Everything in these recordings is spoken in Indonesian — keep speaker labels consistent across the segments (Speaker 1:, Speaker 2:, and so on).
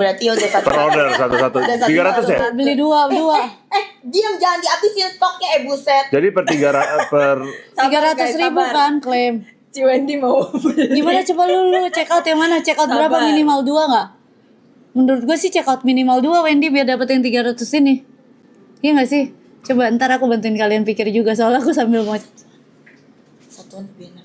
Speaker 1: Berarti udah satu.
Speaker 2: Per order satu-satu. 300 ya?
Speaker 3: Beli dua.
Speaker 1: Diam, jangan dihabisin stoknya, buset.
Speaker 2: Jadi per
Speaker 3: 300.000 kan klaim.
Speaker 1: Si Wendy mau beli.
Speaker 3: Gimana coba lu check out yang mana? Check out berapa, minimal 2 nggak? Menurut gue sih check out minimal 2 Wendy biar dapet yang 300 ini. Iya nggak sih? Coba ntar aku bantuin kalian pikir juga soalnya aku sambil mau.
Speaker 1: Satuan lebih enak.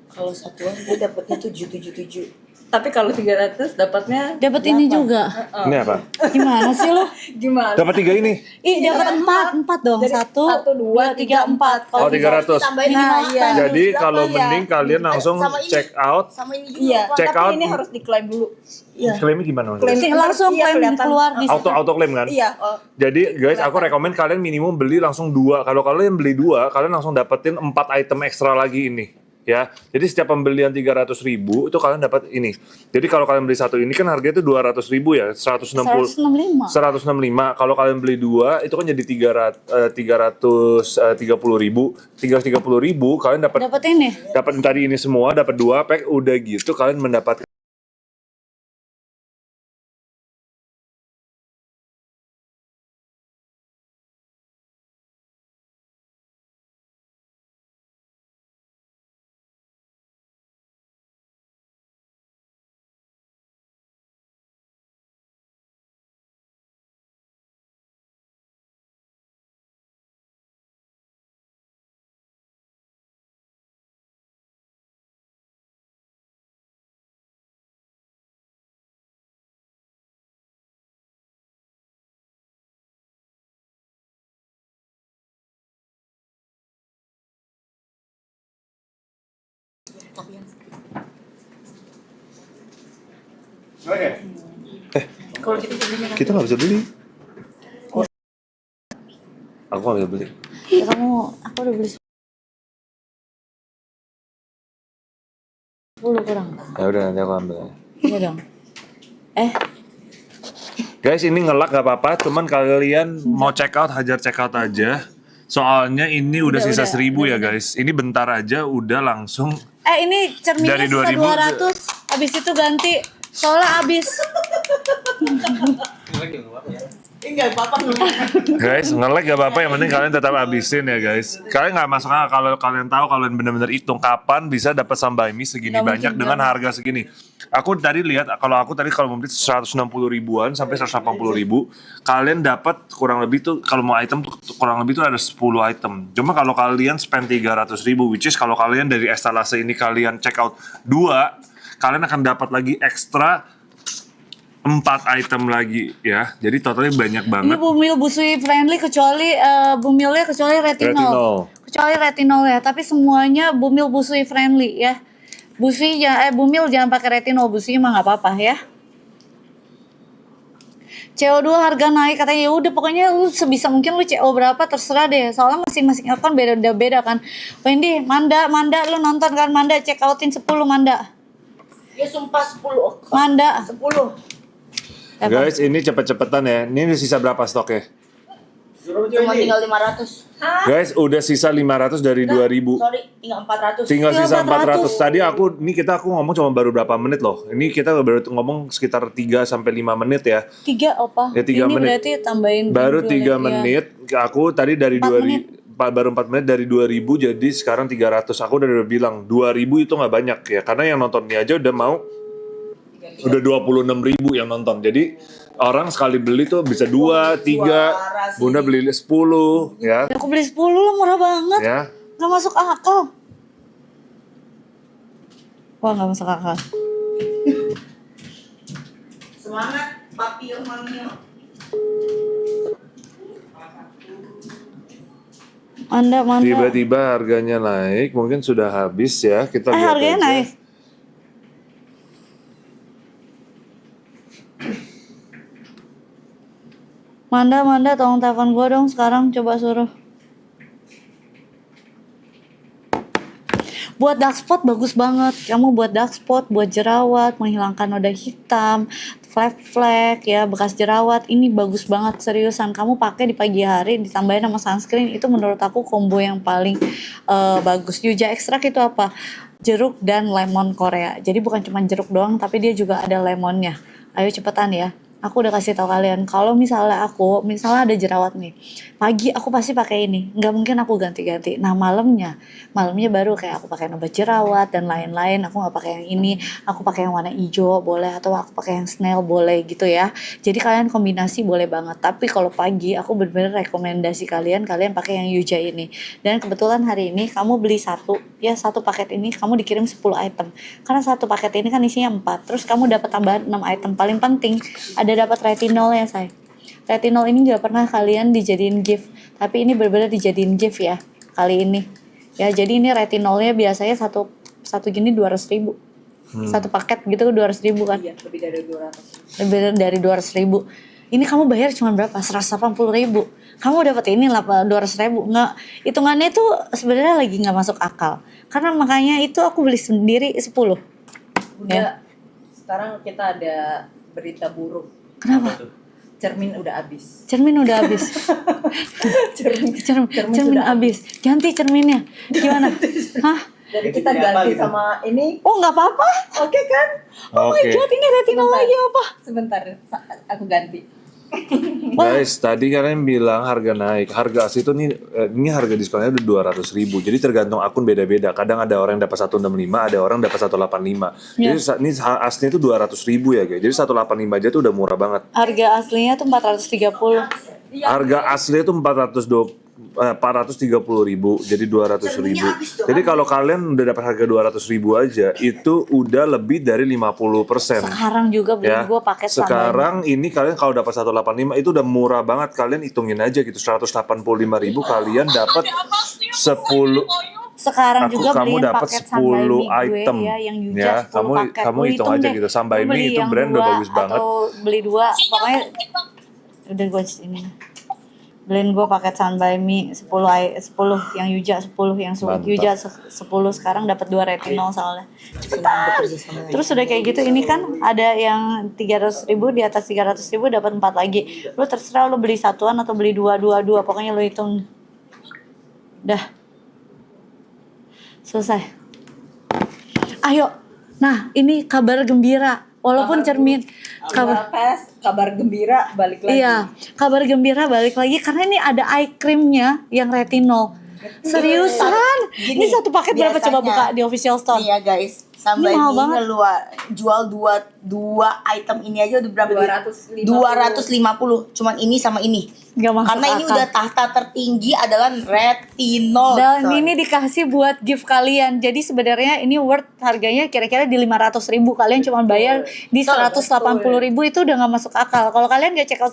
Speaker 1: Kalau satuan dia dapatnya 777.
Speaker 4: Tapi kalau 300 dapatnya
Speaker 3: Dapat ini juga.
Speaker 2: Ini apa?
Speaker 3: Gimana sih lu?
Speaker 4: gimana?
Speaker 2: Dapat 3 ini.
Speaker 3: Ih, dapat 4 dong.
Speaker 4: Jadi
Speaker 3: 1
Speaker 4: 2, 3, 4.
Speaker 2: Oh, 300.
Speaker 1: Tambahin
Speaker 4: Nah,
Speaker 1: lima.
Speaker 4: iya.
Speaker 2: Jadi kalau
Speaker 4: Iya.
Speaker 2: mending kalian langsung
Speaker 1: Sama ini.
Speaker 2: check out.
Speaker 1: Sama ini juga.
Speaker 4: Iya,
Speaker 1: Pak.
Speaker 2: Check
Speaker 4: tapi
Speaker 2: out.
Speaker 4: ini harus diklaim dulu.
Speaker 1: Iya.
Speaker 2: Klaimnya gimana maksudnya?
Speaker 4: Klaim.
Speaker 3: Langsung
Speaker 4: Iya,
Speaker 3: klaim
Speaker 4: kelihatan.
Speaker 3: keluar di
Speaker 2: Auto claim kan?
Speaker 4: Iya.
Speaker 2: Jadi guys, aku rekomen kalian minimum beli langsung 2. Kalau kalian beli 2, kalian langsung dapetin 4 item ekstra lagi ini. Ya, jadi setiap pembelian 300.000 itu kalian dapat ini. Jadi kalau kalian beli satu ini kan harganya itu 200.000 ya,
Speaker 3: 165.
Speaker 2: 165. Kalau kalian beli 2 itu kan jadi 330.000. 330.000 kalian dapat
Speaker 3: ini.
Speaker 2: dapat tadi ini semua, dapat 2 pack, udah gitu kalian mendapatkan
Speaker 4: Kalau gitu belinya
Speaker 2: kita nggak bisa beli. Aku nggak bisa beli.
Speaker 3: Ya, aku udah beli 10 kurang.
Speaker 2: Ya udah nanti aku ambil.
Speaker 3: Iya dong.
Speaker 2: Guys, ini ngelak gak apa-apa, cuman kalian mau check out, hajar check out aja. Soalnya ini udah sisa 1.000 ya guys. Ini bentar aja udah langsung.
Speaker 3: Ini cerminnya
Speaker 2: Dari
Speaker 3: sisa
Speaker 2: 2.000
Speaker 3: 200. Habis itu ganti. Soalnya habis.
Speaker 1: Enggak apa-apa.
Speaker 2: Guys, nge-lag gak apa-apa, yang penting kalian tetap habisin ya guys. Kalian gak masuk akal kalau kalian tahu, kalian bener-bener hitung kapan bisa dapat Samba mie segini banyak dengan harga segini. Aku tadi lihat, kalau membeli 160 ribuan sampai 180 ribu, kalian dapat kurang lebih tuh, kalau mau item tuh kurang lebih tuh ada 10 item. Cuma kalau kalian spend 300 ribu, which is kalau kalian dari estalase ini kalian check out 2, kalian akan dapat lagi ekstra 4 item lagi ya. Jadi totalnya banyak
Speaker 3: Ini
Speaker 2: banget.
Speaker 3: bumil busui friendly kecuali bumilnya kecuali retinol. Kecuali retinol ya, tapi semuanya bumil busui friendly ya. Busui ya bumil jangan pakai retinol, busui mah nggak apa-apa ya. CO2 harga naik katanya, ya udah pokoknya lu sebisa mungkin lu CO berapa terserah deh. Soalnya masing-masing akun beda-beda kan. Wendy, Manda lu nonton kan Manda, check outin 10 Manda.
Speaker 1: Ya sumpah 10.
Speaker 3: Manda
Speaker 1: 10.
Speaker 2: Guys, ini cepet-cepetan ya. Ini udah sisa berapa stoknya?
Speaker 1: Cuma tinggal 500.
Speaker 2: Guys, udah sisa 500 dari 2000.
Speaker 1: Sorry, tinggal 400.
Speaker 2: Tinggal sisa 400. Tadi aku ngomong cuma baru berapa menit loh. Ini kita baru ngomong sekitar 3 sampai 5 menit ya.
Speaker 3: 3 apa?
Speaker 2: Ya, 3
Speaker 3: ini
Speaker 2: menit.
Speaker 3: berarti tambahin
Speaker 2: Baru
Speaker 3: dulu
Speaker 2: 3
Speaker 3: lagi,
Speaker 2: menit. Aku tadi dari 2000 baru 4 menit dari 2000 jadi sekarang 300. Aku udah bilang 2000 itu nggak banyak ya. Karena yang nonton ini aja udah mau udah 26.000 yang nonton. Jadi orang sekali beli tuh bisa 2, 3, Bunda beli 10 ya.
Speaker 3: Ya, aku beli 10 lah, murah banget.
Speaker 2: Ya.
Speaker 3: Nggak masuk akal. Wah, nggak masuk akal.
Speaker 1: Semangat, papi Mami.
Speaker 3: Manda.
Speaker 2: Tiba-tiba harganya naik, mungkin sudah habis ya. Kita lihat
Speaker 3: Harganya
Speaker 2: aja.
Speaker 3: naik. Manda, tolong telepon gue dong sekarang, coba suruh. Buat dark spot bagus banget. Kamu buat dark spot, buat jerawat, menghilangkan noda hitam, flek-flek ya, bekas jerawat. Ini bagus banget, seriusan. Kamu pakai di pagi hari ditambahin sama sunscreen, itu menurut aku combo yang paling bagus. Yuja Extract itu apa? Jeruk dan lemon Korea. Jadi bukan cuma jeruk doang, tapi dia juga ada lemonnya. Ayo cepetan ya. Aku udah kasih tahu kalian kalau misalnya ada jerawat nih, pagi aku pasti pakai ini, nggak mungkin aku ganti-ganti. Nah malamnya baru kayak aku pakai obat jerawat dan lain-lain. Aku nggak pakai yang ini, aku pakai yang warna hijau boleh, atau aku pakai yang snail boleh gitu ya. Jadi kalian kombinasi boleh banget. Tapi kalau pagi aku bener-bener rekomendasi kalian pakai yang Yuja ini. Dan kebetulan hari ini kamu beli satu paket ini kamu dikirim 10 item. Karena satu paket ini kan isinya 4, terus kamu dapat tambahan 6 item. Paling penting ada dapat retinol ya say. Retinol ini nggak pernah kalian dijadiin gift, tapi ini benar-benar dijadiin gift ya kali ini. Ya jadi ini retinolnya biasanya satu gini 200.000. Satu paket gitu 200.000 kan?
Speaker 4: Iya, lebih dari 200.
Speaker 3: Lebih dari 200.000. Ini kamu bayar cuma berapa? 180.000. Kamu dapat ini 200.000. Nggak, hitungannya itu sebenarnya lagi nggak masuk akal. Karena makanya itu aku beli sendiri 10.
Speaker 4: Udah, sekarang kita ada berita buruk.
Speaker 3: Kenapa?
Speaker 4: Cermin udah habis.
Speaker 3: Cermin udah habis. cermin
Speaker 4: sudah
Speaker 3: habis. Ganti cerminnya. Gimana? Hah?
Speaker 4: Jadi kita ganti sama ini.
Speaker 3: Oh nggak apa-apa.
Speaker 4: Oke kan?
Speaker 3: Oh my god, ini retinol lagi apa?
Speaker 4: Sebentar, aku ganti.
Speaker 2: Guys, tadi kalian bilang harga naik. Harga asli itu ini harga diskonnya udah 200.000. Jadi tergantung akun beda-beda. Kadang ada orang yang dapat 165, ada orang dapat 185.
Speaker 3: Ya.
Speaker 2: Jadi ini aslinya itu 200.000 ya guys. Jadi 185 aja tuh udah murah banget.
Speaker 3: Harga aslinya tuh 430.
Speaker 2: Harga asli itu 430.000, jadi 200.000. Jadi kalau kalian udah dapat harga 200.000 aja, itu udah lebih dari 50%.
Speaker 3: Sekarang juga beli
Speaker 2: Ya.
Speaker 3: gue paket sama
Speaker 2: Sekarang ini kalian kalau dapat 185 itu udah murah banget. Kalian hitungin aja gitu, 185.000 kalian dapat 10.
Speaker 3: sekarang juga
Speaker 2: Kamu
Speaker 3: beliin
Speaker 2: dapat
Speaker 3: paket
Speaker 2: 10
Speaker 3: Sunbuy Me
Speaker 2: item.
Speaker 3: gue ya yang Yuja
Speaker 2: Ya,
Speaker 3: 10 paket.
Speaker 2: kamu
Speaker 3: Lu
Speaker 2: hitung aja
Speaker 3: deh.
Speaker 2: gitu. Sunbuy
Speaker 3: Lu
Speaker 2: Me
Speaker 3: beli
Speaker 2: itu
Speaker 3: yang
Speaker 2: brand udah
Speaker 3: 2
Speaker 2: bagus banget.
Speaker 3: atau beli 2 pokoknya udah gue ini. Beliin gue paket Sunbuy Me 10 yang Yuja 10 yang
Speaker 2: Mantap.
Speaker 3: Yuja 10 sekarang dapat 2 retinol soalnya.
Speaker 1: Senang bekerja sama
Speaker 3: Terus udah kayak gitu ini kan ada yang 300.000, di atas 300.000 dapat 4 lagi. Lu terserah lu beli satuan atau beli dua pokoknya lu hitung. Dah. Selesai. Ayo. Nah, ini kabar gembira. Walaupun cermin
Speaker 4: Kabar gembira balik lagi.
Speaker 3: Iya, kabar gembira balik lagi karena ini ada eye creamnya yang retinol. Seriusan?
Speaker 1: Gini,
Speaker 3: Ini satu paket berapa coba
Speaker 1: biasanya.
Speaker 3: buka di official store?
Speaker 1: Nih ya guys, Sunbuy
Speaker 3: Ini mahal
Speaker 1: Me
Speaker 3: banget.
Speaker 1: jual dua item ini aja udah berapa?
Speaker 4: 250.
Speaker 1: 250. Cuman ini sama ini.
Speaker 3: Gak masuk
Speaker 1: Karena ini
Speaker 3: akal.
Speaker 1: udah tahta tertinggi adalah retinol.
Speaker 3: Dan
Speaker 1: coy.
Speaker 3: ini dikasih buat gift kalian. Jadi sebenarnya ini worth harganya kira-kira di 500.000. Kalian cuma bayar di 180.000 itu udah nggak masuk akal. Kalau kalian nggak check out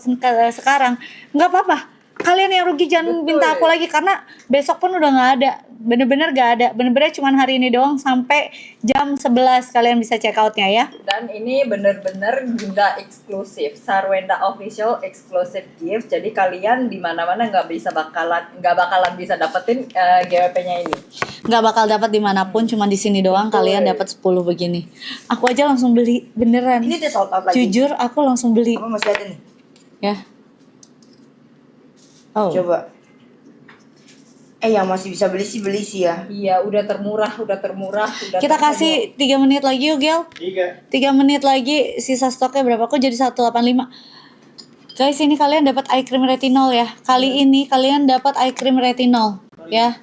Speaker 3: sekarang, nggak apa-apa. Kalian yang rugi jangan minta aku lagi karena besok pun udah nggak ada. Bener-bener nggak ada. Bener-bener cuma hari ini doang sampai jam 11 kalian bisa check outnya ya.
Speaker 4: Dan ini bener-bener Bunda eksklusif, Sarwenda official exclusive gift. Jadi kalian di mana-mana nggak bakalan bisa dapetin GWP-nya ini.
Speaker 3: Nggak bakal dapat dimanapun, cuma di sini doang kalian dapat 10 begini. Aku aja langsung beli beneran.
Speaker 1: Ini udah sold out lagi.
Speaker 3: Jujur aku langsung beli
Speaker 1: Apa masih ada nih?
Speaker 3: ya. Oh.
Speaker 1: Coba. Yang masih bisa beli sih ya.
Speaker 4: Iya, udah termurah.
Speaker 3: Kita kasih 3 menit lagi yuk Gel. 3 menit lagi, sisa stoknya berapa? Kok jadi 185? Guys, ini kalian dapat eye cream retinol ya. Kali ini kalian dapat eye cream retinol ya.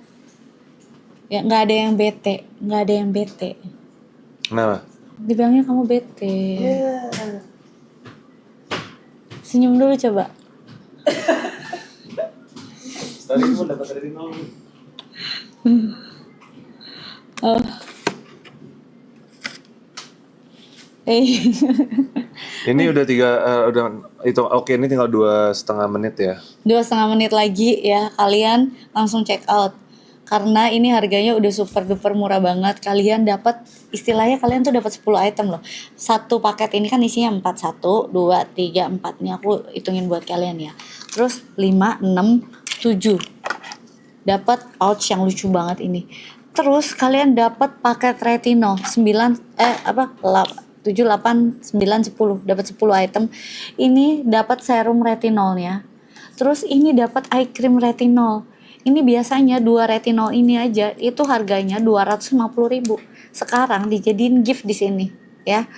Speaker 3: Ya nggak ada yang bete,
Speaker 2: Kenapa?
Speaker 3: Dibilangnya kamu bete. Senyum dulu coba.
Speaker 2: Tadi pun dapat retinol.
Speaker 3: Oh.
Speaker 2: Ini udah itu oke, ini tinggal 2,5 menit ya.
Speaker 3: 2,5 menit lagi ya, kalian langsung check out karena ini harganya udah super duper murah banget. Kalian dapat istilahnya kalian tuh dapat 10 item loh. Satu paket ini kan isinya 4, 1 2 3 4 nih aku hitungin buat kalian ya. Terus 5 6 7 dapat pouch yang lucu banget ini. Terus kalian dapat paket retinol 7 8 9 10 dapat 10 item. Ini dapat serum retinolnya. Terus ini dapat eye cream retinol. Ini biasanya 2 retinol ini aja itu harganya 250.000. Sekarang dijadiin gift di sini ya.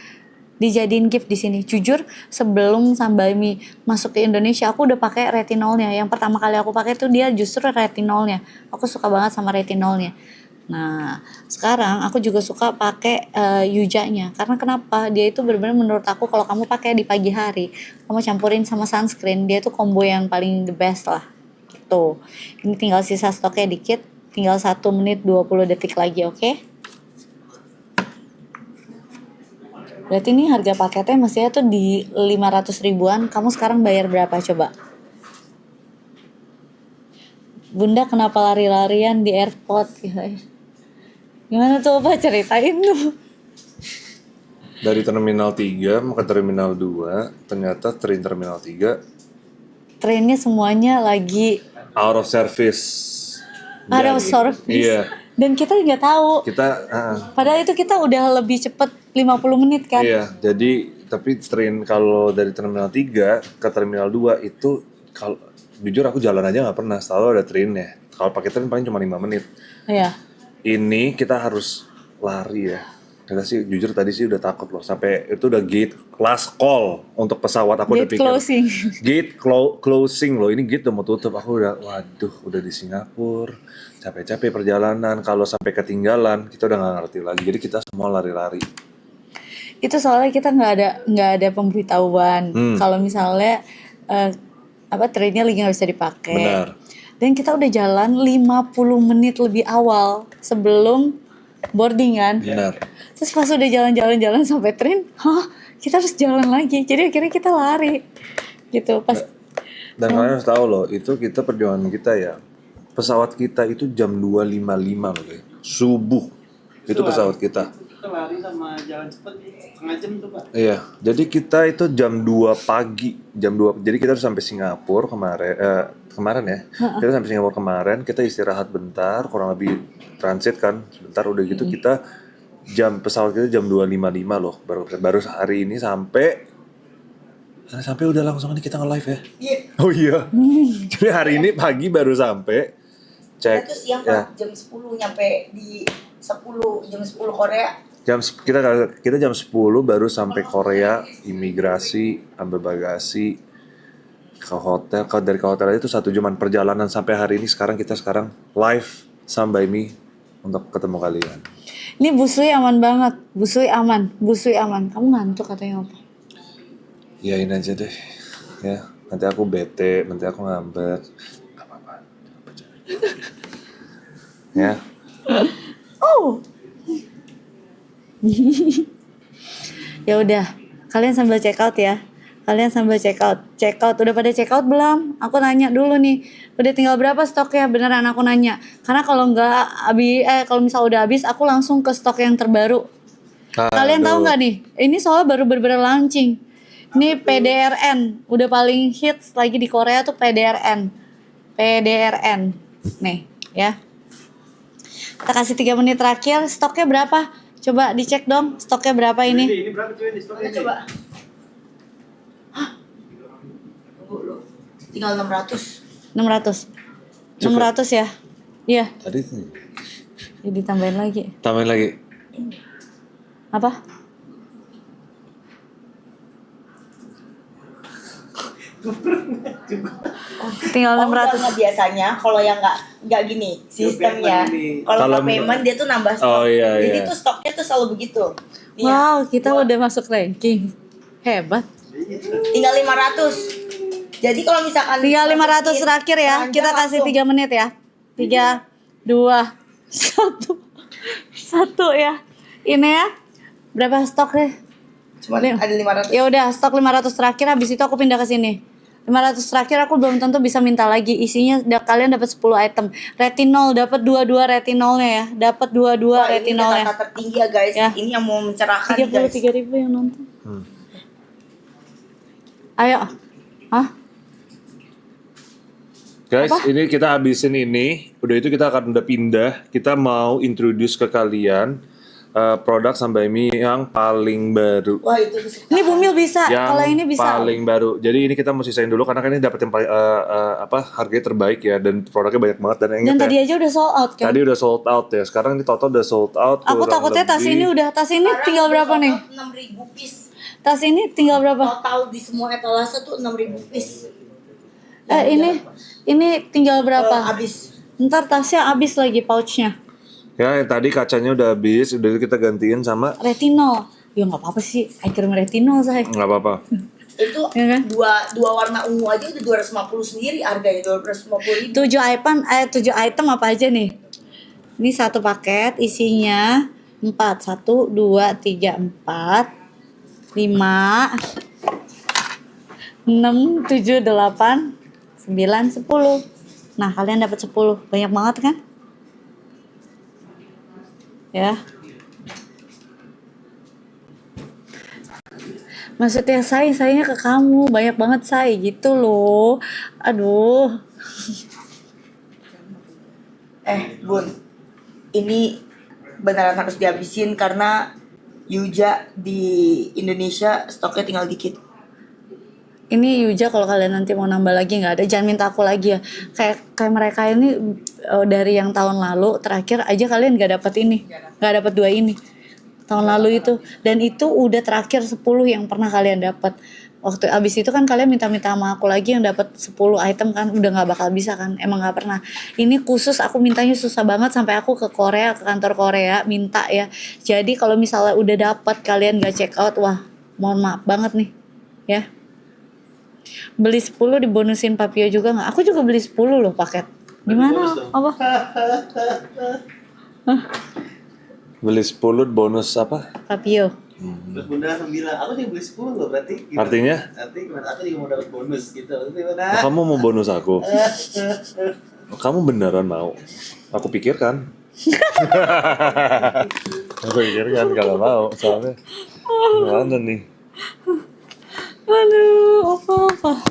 Speaker 3: dijadiin gift di sini. Jujur sebelum Sunbaimi masuk ke Indonesia aku udah pakai retinolnya. Yang pertama kali aku pakai tuh dia justru retinolnya. Aku suka banget sama retinolnya. Nah, sekarang aku juga suka pakai Yujanya. Karena kenapa? Dia itu benar-benar menurut aku kalau kamu pakai di pagi hari, kamu campurin sama sunscreen, dia tuh combo yang paling the best lah. Gitu. Ini tinggal sisa stoknya dikit, tinggal 1 menit 20 detik lagi, oke? Berarti ini harga paketnya mestinya tuh di 500 ribuan. Kamu sekarang bayar berapa coba? Bunda kenapa lari-larian di airport? Gimana tuh Pak, ceritain tuh.
Speaker 2: Dari terminal 3 mau ke terminal 2, ternyata train terminal 3
Speaker 3: Trennya semuanya lagi
Speaker 2: out of service.
Speaker 3: out of service.
Speaker 2: Iya.
Speaker 3: Dan kita nggak tahu.
Speaker 2: Kita
Speaker 3: Padahal itu kita udah lebih cepet 50 menit kan.
Speaker 2: iya, jadi tapi train kalau dari terminal 3 ke terminal 2 itu kalau jujur aku jalan aja nggak pernah, selalu ada trainnya. Kalau pakai train paling cuma 5 menit.
Speaker 3: Iya.
Speaker 2: Ini kita harus lari ya. Kita sih jujur tadi sih udah takut loh, sampai itu udah gate last call untuk pesawat. Aku udah
Speaker 3: Gate
Speaker 2: pikir
Speaker 3: closing.
Speaker 2: gate closing loh, ini gate udah mau tutup. Aku udah waduh, udah di Singapura, capek-capek perjalanan, kalau sampai ketinggalan kita udah nggak ngerti lagi. Jadi kita semua lari-lari.
Speaker 3: Itu soalnya kita nggak ada pemberitahuan kalau misalnya trainnya lagi nggak bisa dipakai.
Speaker 2: Benar.
Speaker 3: Dan kita udah jalan 50 menit lebih awal sebelum boarding kan.
Speaker 2: Benar.
Speaker 3: Terus pas udah jalan-jalan sampai train, kita harus jalan lagi. Jadi akhirnya kita lari gitu pas.
Speaker 2: Dan kalian harus tahu loh, itu kita perjuangan kita ya. Pesawat kita itu jam 2.55 loh, guys. Subuh. Itu pesawat kita.
Speaker 5: Kita lari sama jalan cepet setengah jam tuh Pak.
Speaker 2: Iya, jadi kita itu jam 2 pagi, jam 2. Jadi kita harus sampai Singapura kemarin ya. Kita sampai Singapura kemarin, kita istirahat bentar, kurang lebih transit kan. Sebentar udah gitu kita pesawat kita jam 2.55 loh. Baru hari ini sampai udah langsung ini kita nge-live ya.
Speaker 1: Iya.
Speaker 2: Oh iya. Jadi hari ini pagi baru sampai cek
Speaker 1: Itu siang
Speaker 2: ya.
Speaker 1: Pak, jam 10 nyampe di 10, jam 10 Korea.
Speaker 2: Kita jam 10 baru sampai Korea, imigrasi, ambil bagasi ke hotel. Dari hotel aja itu 1 jaman perjalanan sampai hari ini. Kita sekarang live Sunbaimi untuk ketemu kalian.
Speaker 3: Ini busui aman banget, busui aman. Kamu ngantuk katanya apa?
Speaker 2: Yain aja deh, ya. Nanti aku bete, nanti aku ngambek. Gak apa-apa. Ya.
Speaker 3: Oh. Ya udah, kalian sambil check out ya. Check out. Udah pada check out belum? Aku nanya dulu nih. Udah tinggal berapa stoknya? Beneran aku nanya. Karena kalau kalau misal udah habis, aku langsung ke stok yang terbaru. Kalian tahu nggak nih? Ini soalnya baru bener-bener launching. Ini PDRN, udah paling hits lagi di Korea tuh PDRN. Nih, ya. Kita kasih 3 menit terakhir, stoknya berapa? Coba dicek dong, stoknya berapa ini?
Speaker 5: Ini berapa cuy di stoknya?
Speaker 1: Coba. Tunggu lu. Tinggal 600.
Speaker 3: 600. 600 ya? Iya,
Speaker 2: Tadi tuh.
Speaker 3: jadi tambahin lagi.
Speaker 2: Tambahin lagi.
Speaker 3: Apa? Tinggal 600.
Speaker 1: Enggak, biasanya kalau yang nggak gini sistemnya. Kalau
Speaker 2: Kalau
Speaker 1: nggak payment dia tuh nambah stok.
Speaker 2: Oh, iya,
Speaker 1: Jadi
Speaker 2: iya.
Speaker 1: tuh stoknya tuh selalu begitu. Iya.
Speaker 3: Wow, kita udah masuk ranking. Hebat.
Speaker 1: Tinggal 500. Jadi kalau misalkan
Speaker 3: Tinggal 500
Speaker 1: masukin
Speaker 3: terakhir ya.
Speaker 1: setengah
Speaker 3: Kita
Speaker 1: jam
Speaker 3: kasih
Speaker 1: langsung.
Speaker 3: 3 menit ya. 3, 2, 1. 1 ya. Ini ya. Berapa stok deh?
Speaker 1: Cuma ada 500.
Speaker 3: Ya udah, stok 500 terakhir, habis itu aku pindah ke sini. 500 terakhir aku belum tentu bisa minta lagi. Isinya kalian dapat 10 item. Retinol dapat 22 retinolnya ya. Dapat 22
Speaker 1: Wah, ini
Speaker 3: retinolnya.
Speaker 1: kata tertinggi ya guys.
Speaker 3: Ya.
Speaker 1: Ini yang mau mencerahkan nih, guys.
Speaker 3: 33.000 yang nonton. Ayo. Hah?
Speaker 2: Guys, ini kita habisin ini. Udah itu kita akan udah pindah. Kita mau introduce ke kalian produk Sunbaimi yang paling baru.
Speaker 1: Wah, itu bisa.
Speaker 3: Ini Bumil bisa.
Speaker 2: Yang
Speaker 3: Kalau ini bisa.
Speaker 2: paling baru. Jadi ini kita mau sisain dulu karena kan ini dapat yang paling harganya terbaik ya, dan produknya banyak banget. Dan
Speaker 3: Dan
Speaker 2: ingat
Speaker 3: tadi
Speaker 2: ya,
Speaker 3: aja udah sold out kan.
Speaker 2: tadi udah sold out ya. Sekarang ini total udah sold out.
Speaker 3: Aku
Speaker 2: kurang
Speaker 3: takutnya tas
Speaker 2: lebih.
Speaker 3: ini tinggal berapa nih?
Speaker 1: 6.000 piece.
Speaker 3: Tas ini tinggal berapa?
Speaker 1: Total di semua etalase tuh 6.000 piece.
Speaker 3: Ini tinggal berapa?
Speaker 1: Habis.
Speaker 3: Ntar tasnya habis lagi pouchnya.
Speaker 2: Ya, yang tadi kacanya udah habis, udah kita gantiin sama
Speaker 3: Retinol. Ya nggak apa-apa sih, I kirim retinol saya.
Speaker 2: nggak apa-apa.
Speaker 1: Itu
Speaker 3: Ya kan?
Speaker 1: dua warna ungu aja udah 250 sendiri harganya 250.000.
Speaker 3: 7 item apa aja nih? Ini satu paket isinya 4, 1, 2, 3, 4, 5, 6, 7, 8, 9, 10. Nah, kalian dapat 10. Banyak banget kan? Ya. Maksudnya sayangnya ke kamu, banyak banget gitu loh. Aduh.
Speaker 1: Bun, ini beneran harus dihabisin karena Yuja di Indonesia stoknya tinggal dikit.
Speaker 3: Ini Yuja kalau kalian nanti mau nambah lagi nggak ada, jangan minta aku lagi ya. Kayak mereka ini dari yang tahun lalu terakhir aja kalian nggak dapat ini, nggak dapat 2 ini. Tahun lalu itu, dan itu udah terakhir 10 yang pernah kalian dapat. Waktu abis itu kan kalian minta sama aku lagi yang dapat 10 item kan, udah nggak bakal bisa kan, emang nggak pernah. Ini khusus aku mintanya susah banget sampai aku ke Korea, ke kantor Korea minta ya. Jadi kalau misalnya udah dapat kalian nggak check out, wah mohon maaf banget nih ya. Beli 10 dibonusin Papio juga nggak? Aku juga beli 10 loh paket. Gimana? Apa?
Speaker 2: Beli 10 bonus apa?
Speaker 3: Papio.
Speaker 5: Terus bunda langsung bilang, aku juga beli 10 loh berarti. Gitu.
Speaker 2: Artinya?
Speaker 5: Artinya gimana? Aku juga mau dapat bonus gitu. Terus gimana?
Speaker 2: Oh, kamu mau bonus aku? Oh, kamu beneran mau? Aku pikirkan. Aku pikirkan kalau mau, soalnya gimana nih?
Speaker 3: Aduh, apa-apa.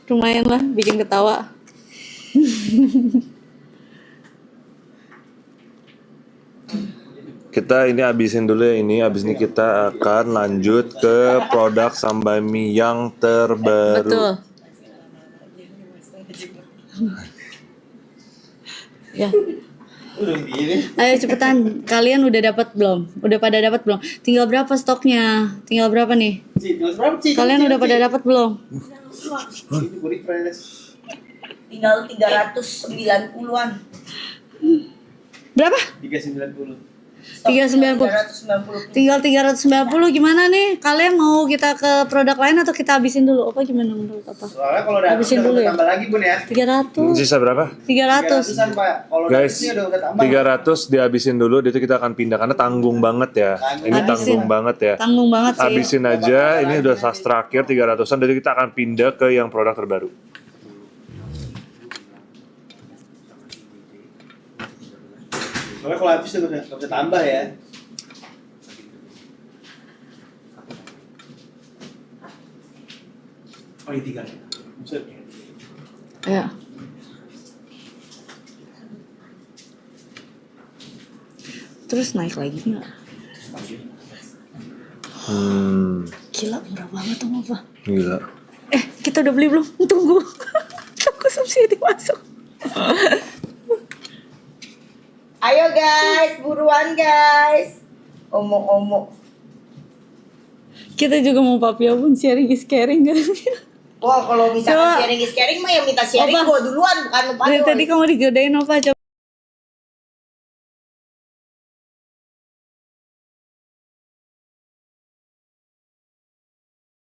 Speaker 3: Lumayan lah bikin ketawa.
Speaker 2: Kita ini habisin dulu ya ini, habis ini kita akan lanjut ke produk Sambai Mie yang terbaru.
Speaker 3: Betul. Ya.
Speaker 5: Udah gini.
Speaker 3: Ayo cepetan, kalian udah dapat belum? Udah pada dapat belum? Tinggal berapa stoknya? Tinggal berapa nih?
Speaker 5: Ci, terus berapa Ci?
Speaker 3: Kalian udah pada dapat belum?
Speaker 5: Ini gue refresh.
Speaker 1: Tinggal 390-an.
Speaker 3: Berapa?
Speaker 5: 390.
Speaker 3: 390.
Speaker 1: 390.
Speaker 3: Tinggal 390 gimana nih? Kalian mau kita ke produk lain atau kita habisin dulu? Apa gimana menurut apa?
Speaker 5: Soalnya kalau udah
Speaker 3: Habisin
Speaker 5: udah
Speaker 3: dulu ya?
Speaker 5: tambah lagi bun ya.
Speaker 3: 300.
Speaker 2: Sisa berapa?
Speaker 3: 300.
Speaker 5: 300-an Pak. Kalau
Speaker 2: Guys,
Speaker 5: ini udah tambah.
Speaker 2: 300 dihabisin dulu, itu kita akan pindah karena tanggung banget ya. Ini
Speaker 3: Habisin.
Speaker 2: tanggung banget ya.
Speaker 3: Tanggung banget sih.
Speaker 2: Habisin aja, ini udah sas terakhir 300-an, jadi kita akan pindah ke yang produk terbaru.
Speaker 5: Soalnya kalau habis udah nggak bisa tambah ya. Oh ini 3. Buset.
Speaker 3: Ya. Terus naik lagi nggak? Gila murah banget tuh apa?
Speaker 2: Gila.
Speaker 3: Kita udah beli belum? Tunggu. Tunggu subsidi masuk.
Speaker 1: Ayo guys, buruan guys. Omo.
Speaker 3: Kita juga mau Papio pun sharing is caring kan?
Speaker 1: Wah, kalau misalkan
Speaker 3: Coba.
Speaker 1: sharing is caring mah yang minta sharing
Speaker 3: Apa?
Speaker 1: gua duluan bukan lu
Speaker 3: Dari
Speaker 1: pada.
Speaker 3: tadi kamu digodain apa coba?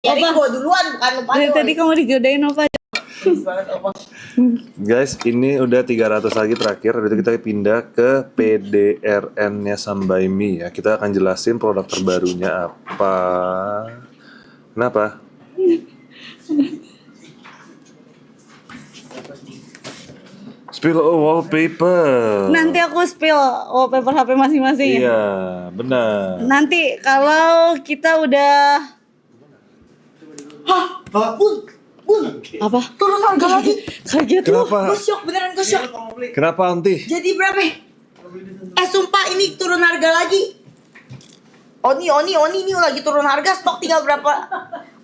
Speaker 1: Sharing
Speaker 3: Apa?
Speaker 1: gua duluan bukan lu pada.
Speaker 3: Dari tadi kamu digodain apa?
Speaker 1: Please banget, Opa.
Speaker 2: Guys, ini udah 300 lagi terakhir, itu kita pindah ke PDRN-nya Sambai Mie ya. Kita akan jelasin produk terbarunya apa. Kenapa? Spill a wallpaper.
Speaker 3: Nanti aku spill wallpaper HP masing-masing ya.
Speaker 2: Iya, benar.
Speaker 3: Nanti kalau kita udah
Speaker 1: Bun,
Speaker 3: apa?
Speaker 1: turun harga lagi.
Speaker 3: Kaget lu.
Speaker 2: Kenapa?
Speaker 1: Gue shock, beneran gue shock.
Speaker 2: Kenapa Anti?
Speaker 1: Jadi berapa? Sumpah ini turun harga lagi. Oni ini lagi turun harga, stok tinggal berapa?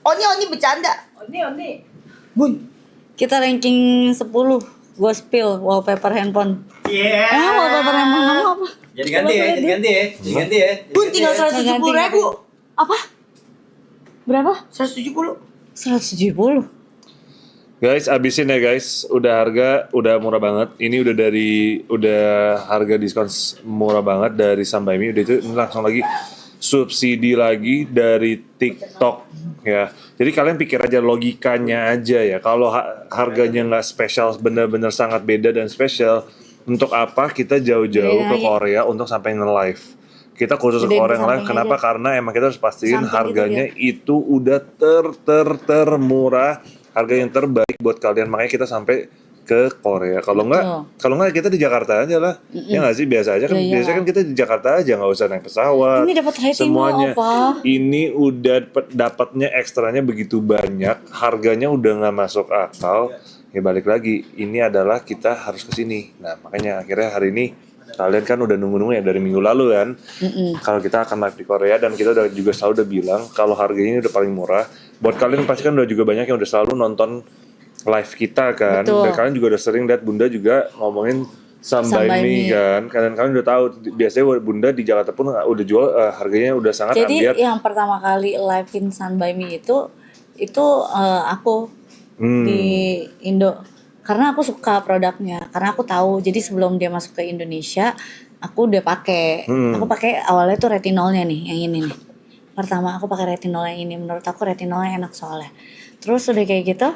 Speaker 1: Oni bercanda.
Speaker 4: Oni.
Speaker 1: Bun,
Speaker 3: Kita ranking 10. Gue spill wallpaper handphone.
Speaker 5: Iya.
Speaker 3: Wallpaper handphone kamu apa?
Speaker 5: Jadi ganti ya, jadi ganti ya. Jadi ganti ya.
Speaker 1: Bun tinggal 170.000.
Speaker 3: Apa? Berapa?
Speaker 1: 170.
Speaker 3: 170.
Speaker 2: Guys, abisin ya guys. Udah harga udah murah banget. Ini udah harga diskon murah banget dari Sambaimi. Udah itu ini langsung lagi subsidi lagi dari TikTok ya. Jadi kalian pikir aja logikanya aja ya. Kalau harganya nggak spesial, bener-bener sangat beda dan spesial. Untuk apa kita jauh-jauh ke Korea untuk sampai nge-live? Kita khusus ke
Speaker 3: Gedein
Speaker 2: Korea live.
Speaker 3: samping
Speaker 2: Kenapa?
Speaker 3: aja.
Speaker 2: Karena emang kita harus pastiin
Speaker 3: Samping
Speaker 2: harganya
Speaker 3: gitu
Speaker 2: itu udah termurah, harga yang terbaik buat kalian. Makanya kita sampai ke Korea. Kalau nggak kita di Jakarta aja lah. Ya nggak sih, biasa aja kan.
Speaker 3: Ya,
Speaker 2: Biasanya kan kita di Jakarta aja, nggak usah naik pesawat.
Speaker 3: Ini dapat rating
Speaker 2: Semuanya.
Speaker 3: apa?
Speaker 2: Ini udah dapatnya ekstranya begitu banyak. Harganya udah nggak masuk akal. Ya balik lagi, ini adalah kita harus ke sini. Nah makanya akhirnya hari ini kalian kan udah nunggu-nunggu ya dari minggu lalu kan. Kalau kita akan live di Korea dan kita juga selalu udah bilang kalau harganya ini udah paling murah. Buat kalian pasti kan udah juga banyak yang udah selalu nonton live kita kan.
Speaker 3: Betul.
Speaker 2: Dan kalian juga udah sering lihat Bunda juga ngomongin Sambaimi kan. Kalian udah tahu biasanya Bunda di Jakarta pun udah jual harganya udah sangat
Speaker 3: Jadi
Speaker 2: ambiar.
Speaker 3: yang pertama kali live-in Sambaimi itu aku di Indo. Karena aku suka produknya, karena aku tahu. Jadi sebelum dia masuk ke Indonesia, aku udah pakai. Aku pakai awalnya tuh retinolnya nih, yang ini nih. Pertama aku pakai retinol yang ini, menurut aku retinolnya enak soalnya. Terus udah kayak gitu,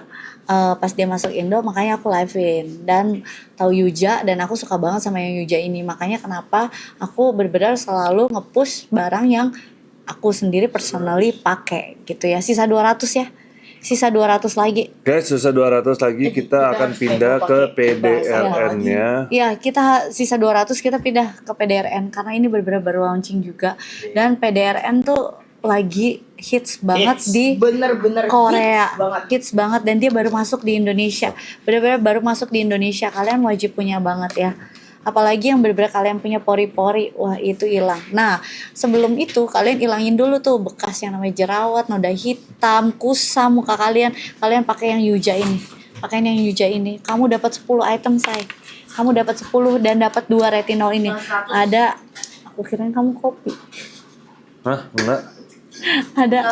Speaker 3: pas dia masuk Indo, makanya aku live-in dan tahu Yuja, dan aku suka banget sama yang Yuja ini. Makanya kenapa aku benar-benar selalu nge-push barang yang aku sendiri personally pakai gitu ya. Sisa 200 ya. Sisa 200 lagi.
Speaker 2: Guys, sisa 200 lagi kita akan pindah ke PDRN-nya.
Speaker 3: Iya, kita sisa 200 kita pindah ke PDRN karena ini benar-benar baru launching juga. Dan PDRN tuh lagi hits banget di
Speaker 1: Bener-bener
Speaker 3: Korea.
Speaker 1: banget.
Speaker 3: Hits banget dan dia baru masuk di Indonesia. Benar-benar baru masuk di Indonesia. Kalian wajib punya banget ya. Apalagi yang benar-benar kalian punya pori-pori, wah itu hilang. Nah, sebelum itu kalian ilangin dulu tuh bekas yang namanya jerawat, noda hitam, kusam muka kalian. Kalian pakai yang Yuja ini. Pakai yang Yuja ini. Kamu dapat 10 item, say. Kamu dapat 10 dan dapat 2 retinol ini. Ada, aku kirain kamu kopi.
Speaker 2: Hah? Enggak?
Speaker 3: Ada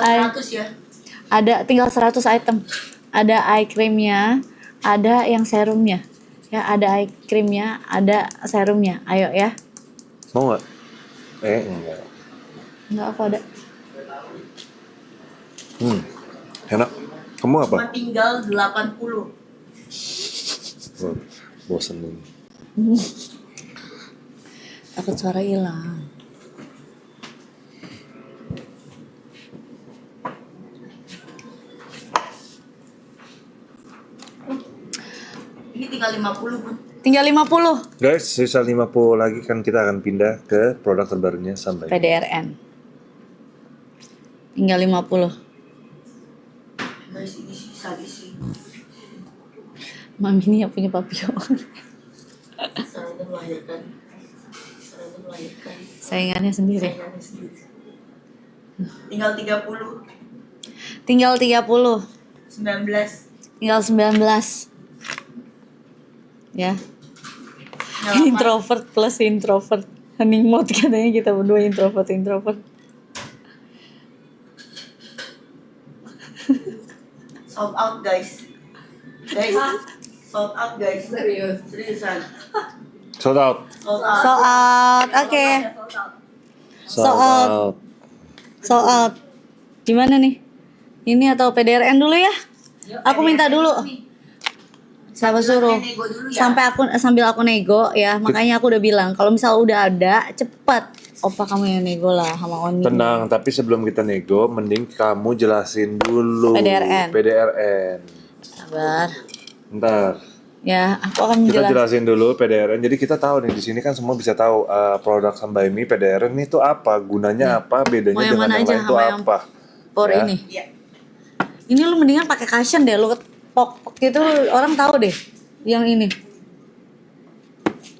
Speaker 1: Ya.
Speaker 3: tinggal 100 item. Ada eye creamnya, ada yang serumnya. Ya, ada eye creamnya, ada serumnya. Ayo ya.
Speaker 2: Mau nggak? Enggak.
Speaker 3: Enggak, aku ada.
Speaker 2: Enak. Kamu apa?
Speaker 1: Cuma tinggal 80.
Speaker 2: Bosen nih.
Speaker 3: Takut suara hilang.
Speaker 1: Ini tinggal 50 pun.
Speaker 3: Tinggal 50
Speaker 2: Guys, sisa 50 lagi kan kita akan pindah ke produk terbarunya sampai.
Speaker 3: PDRN. Tinggal 50.
Speaker 1: Guys, ini sisa di sini.
Speaker 3: Mami ini yang punya papillon.
Speaker 1: Sarana melahirkan.
Speaker 3: Saingannya sendiri.
Speaker 1: Sayangannya sendiri. Tinggal 30.
Speaker 3: Tinggal 30.
Speaker 1: 19.
Speaker 3: Tinggal 19. Ya. Introvert plus introvert. Hening mode katanya kita berdua introvert.
Speaker 1: Sold out guys. Sold out guys. Seriusan.
Speaker 2: Sold out.
Speaker 1: Sold out.
Speaker 3: Sold out. Oke. Sold out. Gimana nih? Ini atau PDRN dulu ya? Aku minta dulu. Siapa suruh?
Speaker 1: Nego dulu ya.
Speaker 3: Sambil aku nego ya. Makanya aku udah bilang kalau misal udah ada cepet. Opa kamu yang nego lah sama Oni.
Speaker 2: Tenang, tapi sebelum kita nego, mending kamu jelasin dulu PDRN.
Speaker 3: Sabar.
Speaker 2: Ntar.
Speaker 3: Ya, aku akan
Speaker 2: Kita
Speaker 3: menjelaskan.
Speaker 2: jelasin dulu PDRN. Jadi kita tahu nih di sini kan semua bisa tahu produk Sambaimi PDRN itu apa, gunanya apa, bedanya
Speaker 3: Mau yang
Speaker 2: dengan
Speaker 3: mana
Speaker 2: yang
Speaker 3: aja
Speaker 2: lain itu
Speaker 3: sama yang
Speaker 2: apa.
Speaker 3: Por
Speaker 2: Ya.
Speaker 3: ini.
Speaker 1: Iya.
Speaker 3: Ini lu mendingan pakai cushion deh, lu pok gitu orang tahu deh. Yang ini.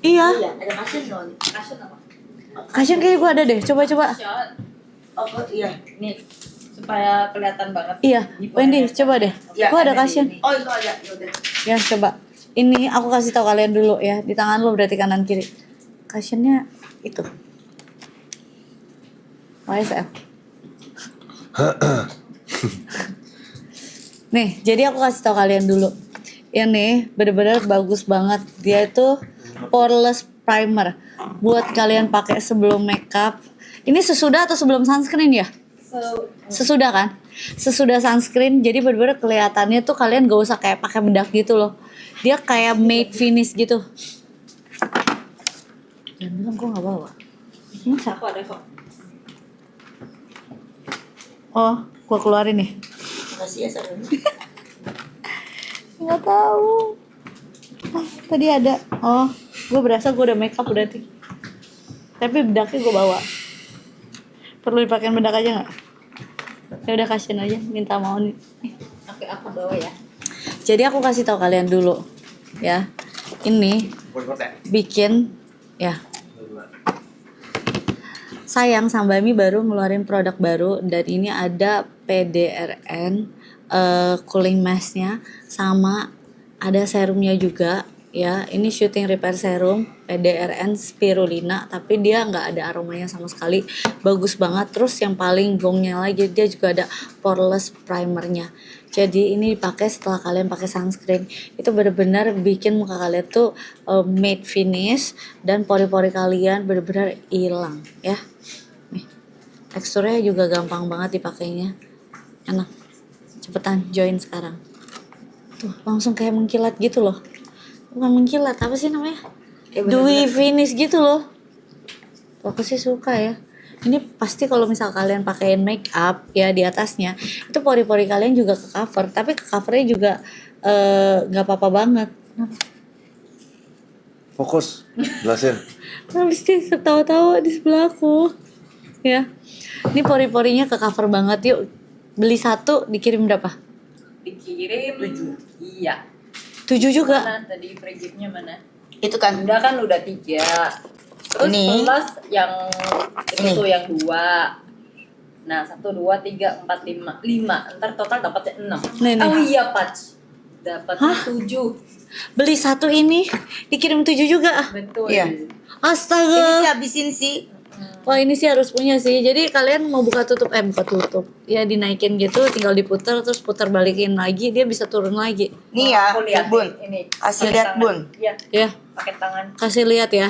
Speaker 3: Iya,
Speaker 1: Iya, ada kasih dong. Kasih apa?
Speaker 3: cushion kayak gua ada deh. Coba.
Speaker 1: Oh, iya.
Speaker 4: Nih supaya kelihatan banget.
Speaker 3: Iya, Wendy, coba deh.
Speaker 1: Ya,
Speaker 3: Gua ada
Speaker 1: di
Speaker 3: cushion.
Speaker 1: sini. Oh, itu ada. Ya udah.
Speaker 3: Ya, coba. Ini aku kasih tahu kalian dulu ya. Di tangan lu berarti kanan kiri. Cushionnya itu. YSL. Nih, jadi aku kasih tau kalian dulu. Ini bener-bener bagus banget. Dia itu poreless primer. Buat kalian pakai sebelum makeup. Ini sesudah atau sebelum sunscreen ya? Sesudah kan? Sesudah sunscreen, jadi bener-bener kelihatannya tuh kalian gak usah kayak pakai bedak gitu loh. Dia kayak matte finish gitu. Jangan bilang gue gak bawa. Masa?
Speaker 4: Aku ada kok.
Speaker 3: Oh, gue keluarin nih.
Speaker 1: Makasih ya Sarul.
Speaker 3: Nggak tahu. Tadi ada. Oh, gue berasa gue udah makeup berarti. Tapi bedaknya gue bawa. Perlu dipakein bedak aja nggak? Ya udah kasihin aja, minta mau nih.
Speaker 4: Oke, aku bawa ya.
Speaker 3: Jadi aku kasih tahu kalian dulu, ya. Ini bikin, ya. Sayang Sambami baru ngeluarin produk baru dan ini ada PDRN cooling mask-nya sama ada serumnya juga ya. Ini shooting repair serum PDRN spirulina tapi dia nggak ada aromanya sama sekali, bagus banget. Terus yang paling gongnya lagi dia juga ada poreless primernya. Jadi ini dipakai setelah kalian pakai sunscreen, itu benar-benar bikin muka kalian tuh matte finish dan pori-pori kalian benar-benar hilang ya. Nih, teksturnya juga gampang banget dipakainya, enak. Cepetan join sekarang. Tuh langsung kayak mengkilat gitu loh. Bukan mengkilat, apa sih namanya? Dewy finish gitu loh. Aku sih suka ya. Ini pasti kalau misal kalian pakein make up ya di atasnya, itu pori-pori kalian juga ke cover. Tapi ke covernya juga nggak apa-apa banget.
Speaker 2: Fokus, jelasin.
Speaker 3: Habis dia ketawa-tawa di sebelah aku. Ya, ini pori-porinya ke cover banget. Yuk beli satu dikirim berapa?
Speaker 4: Dikirim 7. Iya.
Speaker 3: 7 juga.
Speaker 4: Mana tadi free gift-nya mana?
Speaker 1: Itu kan
Speaker 4: Udah kan udah 3. Terus
Speaker 1: Ini.
Speaker 4: plus yang
Speaker 1: Ini.
Speaker 4: itu yang 2. Nah, 1 2 3 4 5. 5. Ntar total dapatnya 6.
Speaker 3: Nih.
Speaker 4: Oh iya, Patch. Dapatnya 7.
Speaker 3: Beli satu ini dikirim 7 juga.
Speaker 4: Betul.
Speaker 1: Iya. Ini
Speaker 3: Astaga.
Speaker 1: sih habisin sih.
Speaker 3: Wah ini sih harus punya sih. Jadi kalian mau buka tutup, buka tutup. Ya dinaikin gitu, tinggal diputar terus putar balikin lagi, dia bisa turun lagi.
Speaker 1: Nih ya,
Speaker 4: Aku lihat
Speaker 1: Bun.
Speaker 4: ini.
Speaker 1: Kasih
Speaker 4: Pakai
Speaker 1: lihat,
Speaker 4: tangan.
Speaker 1: Bun.
Speaker 4: Iya,
Speaker 3: Ya,
Speaker 4: pakai tangan.
Speaker 3: kasih lihat ya.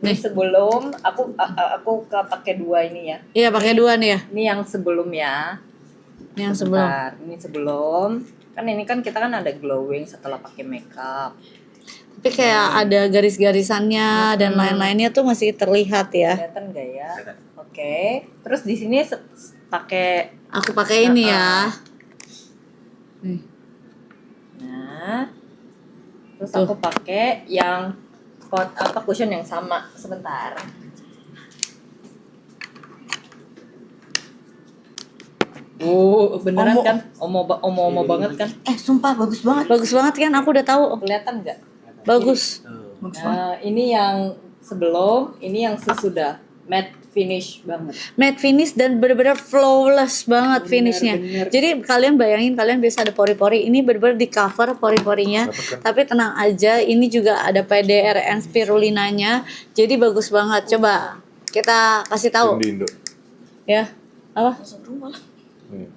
Speaker 4: Ini
Speaker 3: Nih.
Speaker 4: sebelum aku pakai 2 ini ya.
Speaker 3: Iya pakai 2 nih ya.
Speaker 4: Ini yang sebelum ya.
Speaker 3: Ini yang sebelum.
Speaker 4: Bentar, ini sebelum. Kan ini kan kita kan ada glowing setelah pakai makeup.
Speaker 3: Tapi kayak ada garis-garisannya dan lain-lainnya tuh masih terlihat ya.
Speaker 4: Kelihatan gak ya? Oke. Terus di sini pakai
Speaker 3: Aku pakai ini ya. Nih.
Speaker 4: nah. Terus
Speaker 3: Tuh.
Speaker 4: aku pakai yang cushion yang sama. Sebentar. Oh, beneran
Speaker 1: Omo.
Speaker 4: kan? Omo banget kan?
Speaker 1: Sumpah bagus banget.
Speaker 3: Bagus banget kan, aku udah tahu.
Speaker 4: Kelihatan nggak?
Speaker 3: Bagus.
Speaker 1: Bagus banget.
Speaker 4: Nah, ini yang sebelum, ini yang sesudah. Matte finish banget.
Speaker 3: Matte finish dan bener-bener flawless banget finishnya.
Speaker 4: bener.
Speaker 3: Jadi kalian bayangin kalian biasa ada pori-pori, ini bener-bener di cover pori-porinya. Tapi tenang aja, ini juga ada PDRN spirulinanya. Jadi bagus banget. Coba kita kasih tahu
Speaker 2: Di Indo.
Speaker 3: ya. Apa?
Speaker 2: Nih.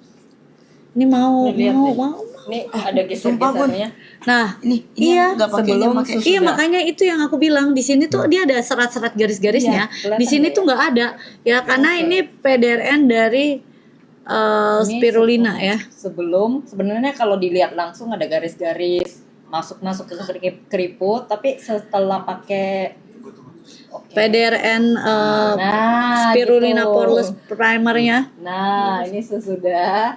Speaker 3: Ini mau
Speaker 4: Nih, lihat deh.
Speaker 3: mau.
Speaker 4: Ini ada
Speaker 1: Sumpah, Bun.
Speaker 4: geser-gesernya.
Speaker 3: Nah,
Speaker 1: Ini
Speaker 3: iya.
Speaker 1: nggak pakai
Speaker 4: sebelum
Speaker 1: pakai.
Speaker 4: susu.
Speaker 3: Iya
Speaker 4: Sudah.
Speaker 3: makanya itu yang aku bilang di sini tuh dia ada serat-serat garis-garisnya.
Speaker 4: Iya, kelihatan
Speaker 3: Di sini
Speaker 4: nggak
Speaker 3: tuh
Speaker 4: ya?
Speaker 3: nggak ada ya karena
Speaker 4: Oke.
Speaker 3: ini PDRN dari
Speaker 4: Ini
Speaker 3: spirulina ya.
Speaker 4: Sebelum sebenarnya kalau dilihat langsung ada garis-garis masuk ke keriput, tapi setelah pakai
Speaker 3: PDRN
Speaker 4: nah,
Speaker 3: spirulina
Speaker 4: gitu.
Speaker 3: poreless primernya.
Speaker 4: Nah, ini sesudah,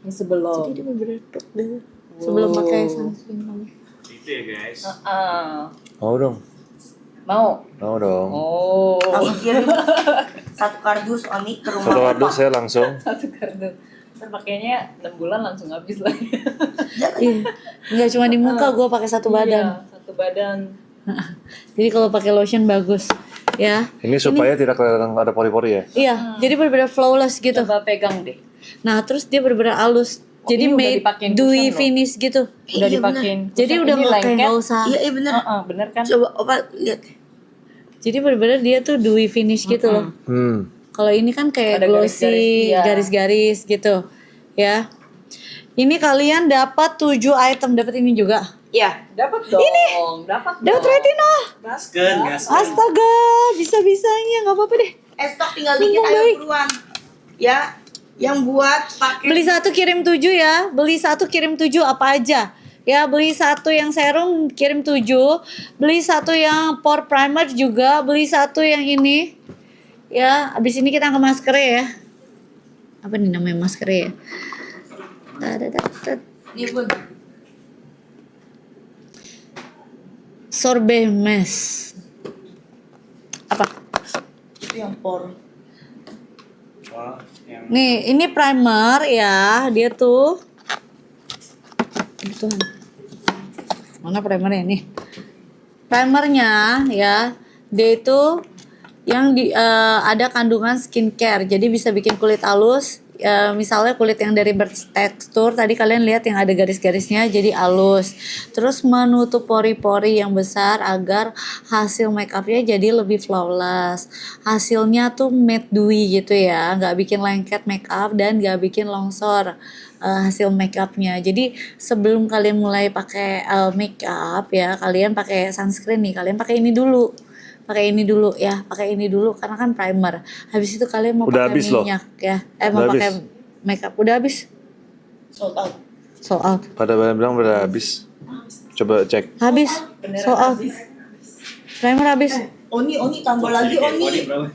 Speaker 4: ini sebelum.
Speaker 3: Jadi bener-bener deh. Sebelum
Speaker 4: Wow.
Speaker 3: pakai sunscreen.
Speaker 5: Itu ya guys.
Speaker 2: Mau dong,
Speaker 4: Mau?
Speaker 2: mau dong.
Speaker 4: Oh,
Speaker 1: Aku kirim satu kardus Oni ke rumah.
Speaker 2: Satu kardus saya langsung.
Speaker 4: satu kardus. Ntar pakainya 6 bulan langsung habis lah.
Speaker 3: Iya. Enggak cuma di muka gue pakai satu badan.
Speaker 4: Iya, satu badan.
Speaker 3: Jadi kalau pakai lotion bagus ya.
Speaker 2: Ini supaya tidak kelihatan ada pori-pori ya.
Speaker 3: Iya, jadi bener-bener flawless gitu.
Speaker 4: Coba pegang deh.
Speaker 3: Nah, terus dia bener-bener halus. Jadi
Speaker 4: ini udah
Speaker 3: matte
Speaker 4: dipakein
Speaker 3: dewy
Speaker 4: cushion loh.
Speaker 3: finish gitu.
Speaker 4: Udah
Speaker 1: Iya,
Speaker 4: dipakein.
Speaker 3: Jadi
Speaker 4: Cushion
Speaker 3: udah
Speaker 4: ini
Speaker 3: nggak kayak
Speaker 4: lengket.
Speaker 3: nggak usah.
Speaker 1: Iya bener.
Speaker 4: Bener kan?
Speaker 1: Coba Opa lihat.
Speaker 3: Jadi bener-bener dia tuh dewy finish gitu loh.
Speaker 2: Hmm.
Speaker 3: Kalau ini kan kayak
Speaker 4: Ada
Speaker 3: glossy,
Speaker 4: garis-garis, iya.
Speaker 3: garis-garis gitu. ya. Ini kalian dapat 7 item, dapat ini juga.
Speaker 1: Ya.
Speaker 4: Dapat dong. Dapat
Speaker 3: Dapat retinol.
Speaker 5: Gaskeun, gaskeun.
Speaker 3: Astaga, bisa-bisanya nggak apa-apa deh.
Speaker 1: Stok tinggal dikit,
Speaker 3: Mumpung
Speaker 1: ayo
Speaker 3: baik.
Speaker 1: buruan. Ya, yang buat pakai
Speaker 3: Beli 1 kirim 7 ya. Beli 1 kirim 7 apa aja. Ya, beli 1 yang serum kirim 7. Beli 1 yang pore primer juga. Beli 1 yang ini. Ya, abis ini kita ke masker ya. Apa nih namanya masker ya?
Speaker 1: Nih Bun.
Speaker 3: Sorbet mask. Apa?
Speaker 1: Itu yang por.
Speaker 5: Wah, yang
Speaker 3: Nih, ini primer ya. Dia tuh aduh Tuhan. Mana primernya nih? Primernya ya, dia itu yang ada kandungan skincare. Jadi bisa bikin kulit halus. Misalnya kulit yang dari bertekstur, tadi kalian lihat yang ada garis-garisnya jadi halus. Terus menutup pori-pori yang besar agar hasil makeupnya jadi lebih flawless. Hasilnya tuh matte dewy gitu ya, nggak bikin lengket makeup dan nggak bikin longsor hasil makeupnya. Jadi sebelum kalian mulai pakai makeup ya, kalian pakai sunscreen nih, kalian pakai ini dulu. Pakai ini dulu ya, pakai ini dulu karena kan primer. Habis itu kalian mau
Speaker 2: Udah
Speaker 3: pakai
Speaker 2: habis loh.
Speaker 3: minyak ya. Mau
Speaker 2: Udah
Speaker 3: pakai
Speaker 2: habis.
Speaker 3: makeup. Udah habis.
Speaker 1: Sold out.
Speaker 3: Sold out.
Speaker 2: Pada bilang udah habis. Coba cek.
Speaker 3: Habis. Sold out. Primer habis.
Speaker 1: Oni tambah lagi Oni.
Speaker 5: Oni berapa?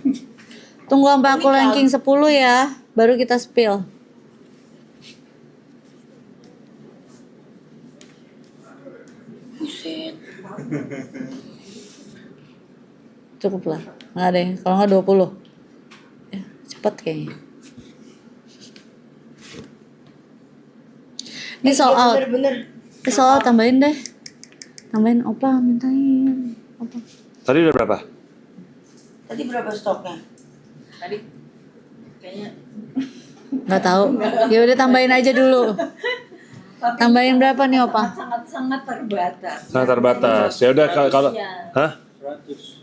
Speaker 3: Tunggu sampai aku ranking 10 ya, baru kita spill.
Speaker 1: Buset.
Speaker 3: Cukup lah. Nggak ada ya. Kalau nggak 20. Ya, cepet kayaknya. Ini sold out.
Speaker 1: Bener-bener.
Speaker 3: Sold out, tambahin deh. Tambahin opa, mintain. Opa.
Speaker 2: Tadi udah berapa?
Speaker 1: Tadi berapa stoknya?
Speaker 4: Tadi kayaknya
Speaker 3: Nggak tahu. Ya udah tambahin aja dulu.
Speaker 4: tapi
Speaker 3: Tambahin berapa nih opa?
Speaker 4: sangat terbatas.
Speaker 2: Sangat terbatas. Ya udah kalau
Speaker 4: Iya.
Speaker 2: hah?
Speaker 5: 100.